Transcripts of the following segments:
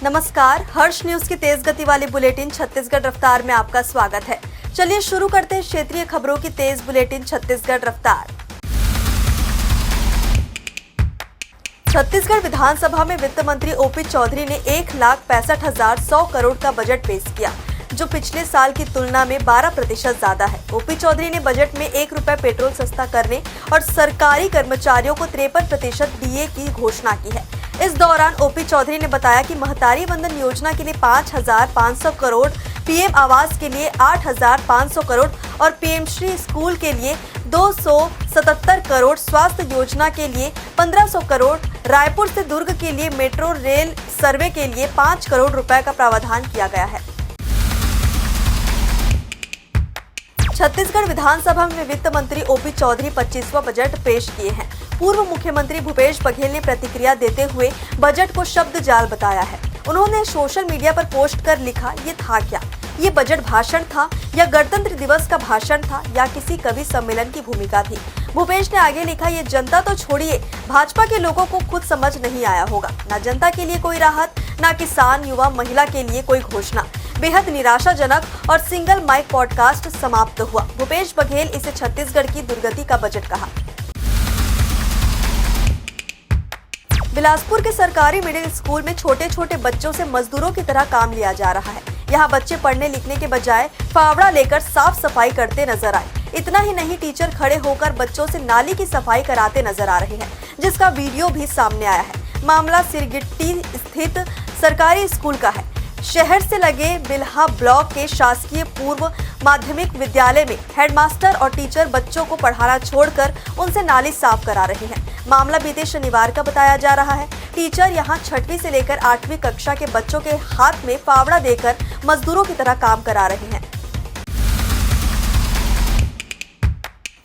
नमस्कार, हर्ष न्यूज की तेज गति वाली बुलेटिन छत्तीसगढ़ रफ्तार में आपका स्वागत है। चलिए शुरू करते हैं क्षेत्रीय खबरों की तेज बुलेटिन छत्तीसगढ़ रफ्तार। छत्तीसगढ़ विधानसभा में वित्त मंत्री ओपी चौधरी ने 1,65,100 करोड़ का बजट पेश किया, जो पिछले साल की तुलना में 12% ज्यादा है। ओपी चौधरी ने बजट में ₹1 पेट्रोल सस्ता करने और सरकारी कर्मचारियों को 53% डीए की घोषणा की है। इस दौरान ओपी चौधरी ने बताया कि महतारी वंदन योजना के लिए 5,500 करोड़, पीएम आवास के लिए 8,500 करोड़ और पीएम श्री स्कूल के लिए 277 करोड़, स्वास्थ्य योजना के लिए 1,500 करोड़, रायपुर से दुर्ग के लिए मेट्रो रेल सर्वे के लिए 5 करोड़ रुपए का प्रावधान किया गया है। छत्तीसगढ़ विधानसभा में वित्त मंत्री ओपी चौधरी 25वां बजट पेश किए हैं। पूर्व मुख्यमंत्री भूपेश बघेल ने प्रतिक्रिया देते हुए बजट को शब्द जाल बताया है। उन्होंने सोशल मीडिया पर पोस्ट कर लिखा, ये था क्या? ये बजट भाषण था या गणतंत्र दिवस का भाषण था या किसी कवि सम्मेलन की भूमिका थी? भूपेश ने आगे लिखा, ये जनता तो छोड़िए, भाजपा के लोगों को खुद समझ नहीं आया होगा। ना जनता के लिए कोई राहत, ना किसान, युवा, महिला के लिए कोई घोषणा। बेहद निराशाजनक और सिंगल माइक पॉडकास्ट समाप्त हुआ। भूपेश बघेल इसे छत्तीसगढ़ की दुर्गति का बजट कहा। बिलासपुर के सरकारी मिडिल स्कूल में छोटे छोटे बच्चों से मजदूरों की तरह काम लिया जा रहा है। यहाँ बच्चे पढ़ने लिखने के बजाय फावड़ा लेकर साफ सफाई करते नजर आए। इतना ही नहीं, टीचर खड़े होकर बच्चों से नाली की सफाई कराते नजर आ रहे हैं, जिसका वीडियो भी सामने आया है। मामला सिरगिट्टी स्थित सरकारी स्कूल का है। शहर से लगे बिल्हा ब्लॉक के शासकीय पूर्व माध्यमिक विद्यालय में हेडमास्टर और टीचर बच्चों को पढ़ाना छोड़कर उनसे नाली साफ करा रहे हैं। मामला बीते शनिवार का बताया जा रहा है। टीचर यहां 6वीं से लेकर 8वीं कक्षा के बच्चों के हाथ में फावड़ा देकर मजदूरों की तरह काम करा रहे हैं।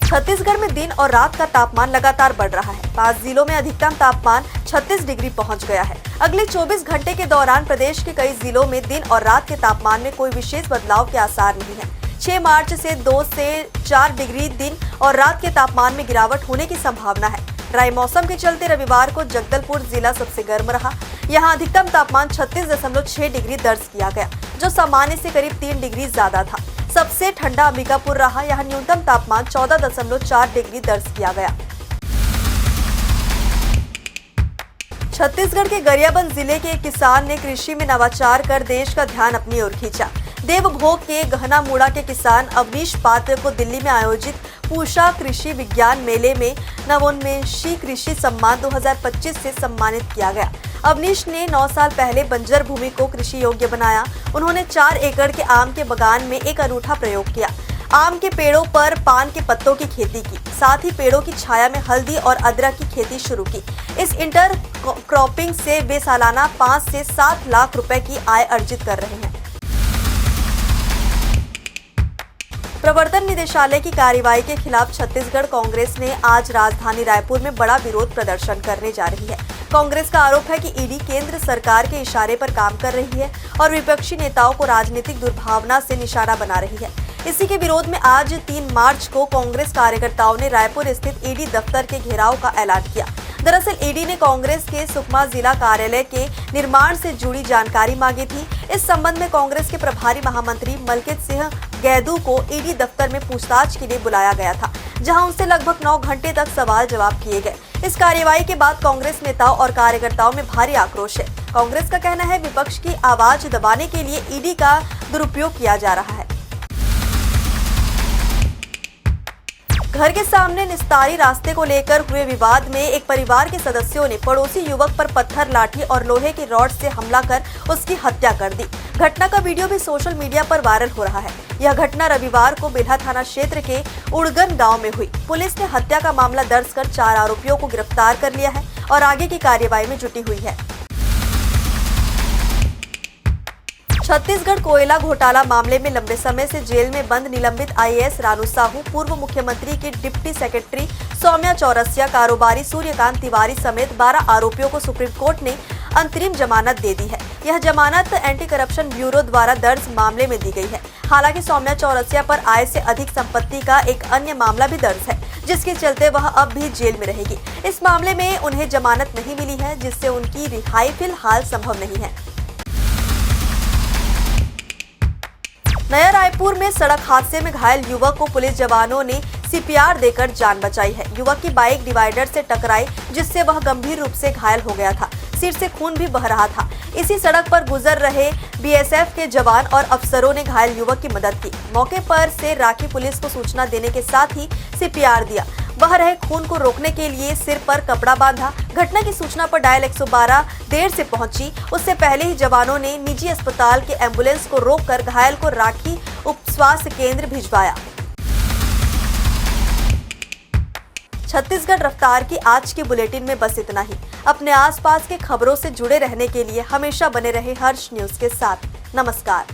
छत्तीसगढ़ में दिन और रात का तापमान लगातार बढ़ रहा है। 5 जिलों में अधिकतम तापमान 36 डिग्री पहुंच गया है। अगले 24 घंटे के दौरान प्रदेश के कई जिलों में दिन और रात के तापमान में कोई विशेष बदलाव के आसार नहीं है। 6 मार्च से 2 से 4 डिग्री दिन और रात के तापमान में गिरावट होने की संभावना है। ड्राई मौसम के चलते रविवार को जगदलपुर जिला सबसे गर्म रहा। यहाँ अधिकतम तापमान 36.6 डिग्री दर्ज किया गया, जो सामान्य से करीब 3 डिग्री ज्यादा था। सबसे ठंडा अंबिकापुर रहा। यहाँ न्यूनतम तापमान 14.4 डिग्री दर्ज किया गया। छत्तीसगढ़ के गरियाबंद जिले के एक किसान ने कृषि में नवाचार कर देश का ध्यान अपनी ओर खींचा। देवभोग के गहनामुड़ा के किसान अवनीश पात्र को दिल्ली में आयोजित पूषा कृषि विज्ञान मेले में नवोन्मेषी कृषि सम्मान 2025 से सम्मानित किया गया। अवनीश ने 9 साल पहले बंजर भूमि को कृषि योग्य बनाया। उन्होंने 4 एकड़ के आम के बागान में एक अनूठा प्रयोग किया। आम के पेड़ों पर पान के पत्तों की खेती की, साथ ही पेड़ों की छाया में हल्दी और अदरक की खेती शुरू की। इस इंटर क्रॉपिंग से वे सालाना 5 से 7 लाख रुपए की आय अर्जित कर रहे हैं। प्रवर्तन निदेशालय की कार्रवाई के खिलाफ छत्तीसगढ़ कांग्रेस ने आज राजधानी रायपुर में बड़ा विरोध प्रदर्शन करने जा रही है। कांग्रेस का आरोप है कि ईडी केंद्र सरकार के इशारे पर काम कर रही है और विपक्षी नेताओं को राजनीतिक दुर्भावना से निशाना बना रही है। इसी के विरोध में आज 3 मार्च को कांग्रेस कार्यकर्ताओं ने रायपुर स्थित ईडी दफ्तर के घेराव का ऐलान किया। दरअसल ईडी ने कांग्रेस के सुकमा जिला कार्यालय के निर्माण से जुड़ी जानकारी मांगी थी। इस संबंध में कांग्रेस के प्रभारी महामंत्री मलकित सिंह गैदू को ईडी दफ्तर में पूछताछ के लिए बुलाया गया था, जहां उनसे लगभग 9 घंटे तक सवाल जवाब किए गए। इस कार्रवाई के बाद कांग्रेस नेताओं और कार्यकर्ताओं में भारी आक्रोश है। कांग्रेस का कहना है विपक्ष की आवाज दबाने के लिए ईडी का दुरुपयोग किया जा रहा है। घर के सामने निस्तारी रास्ते को लेकर हुए विवाद में एक परिवार के सदस्यों ने पड़ोसी युवक पर पत्थर, लाठी और लोहे की रॉड से हमला कर उसकी हत्या कर दी। घटना का वीडियो भी सोशल मीडिया पर वायरल हो रहा है। यह घटना रविवार को बिल्हा थाना क्षेत्र के उड़गन गांव में हुई। पुलिस ने हत्या का मामला दर्ज कर 4 आरोपियों को गिरफ्तार कर लिया है और आगे की कार्रवाई में जुटी हुई है। छत्तीसगढ़ कोयला घोटाला मामले में लंबे समय से जेल में बंद निलंबित आईएएस रानू साहू, पूर्व मुख्यमंत्री की डिप्टी सेक्रेटरी सौम्या चौरसिया, कारोबारी सूर्यकांत तिवारी समेत 12 आरोपियों को सुप्रीम कोर्ट ने अंतरिम जमानत दे दी है। यह जमानत एंटी करप्शन ब्यूरो द्वारा दर्ज मामले में दी गई है। हालांकि सौम्या चौरसिया पर आय से अधिक संपत्ति का एक अन्य मामला भी दर्ज है, जिसके चलते वह अब भी जेल में रहेगी। इस मामले में उन्हें जमानत नहीं मिली है, जिससे उनकी रिहाई फिलहाल संभव नहीं है। नया रायपुर में सड़क हादसे में घायल युवक को पुलिस जवानों ने सीपीआर देकर जान बचाई है। युवक की बाइक डिवाइडर से टकराई, जिससे वह गंभीर रूप से घायल हो गया था। सिर से खून भी बह रहा था। इसी सड़क पर गुजर रहे बीएसएफ के जवान और अफसरों ने घायल युवक की मदद की। मौके पर से राखी पुलिस को सूचना देने के साथ ही सीपीआर दिया। बह रहे खून को रोकने के लिए सिर पर कपड़ा बांधा। घटना की सूचना पर डायल 112 देर से पहुंची। उससे पहले ही जवानों ने निजी अस्पताल के एम्बुलेंस को रोककर घायल को राखी उप स्वास्थ्य केंद्र भिजवाया। छत्तीसगढ़ रफ्तार की आज की बुलेटिन में बस इतना ही। अपने आसपास के खबरों से जुड़े रहने के लिए हमेशा बने रहे हर्ष न्यूज के साथ। नमस्कार।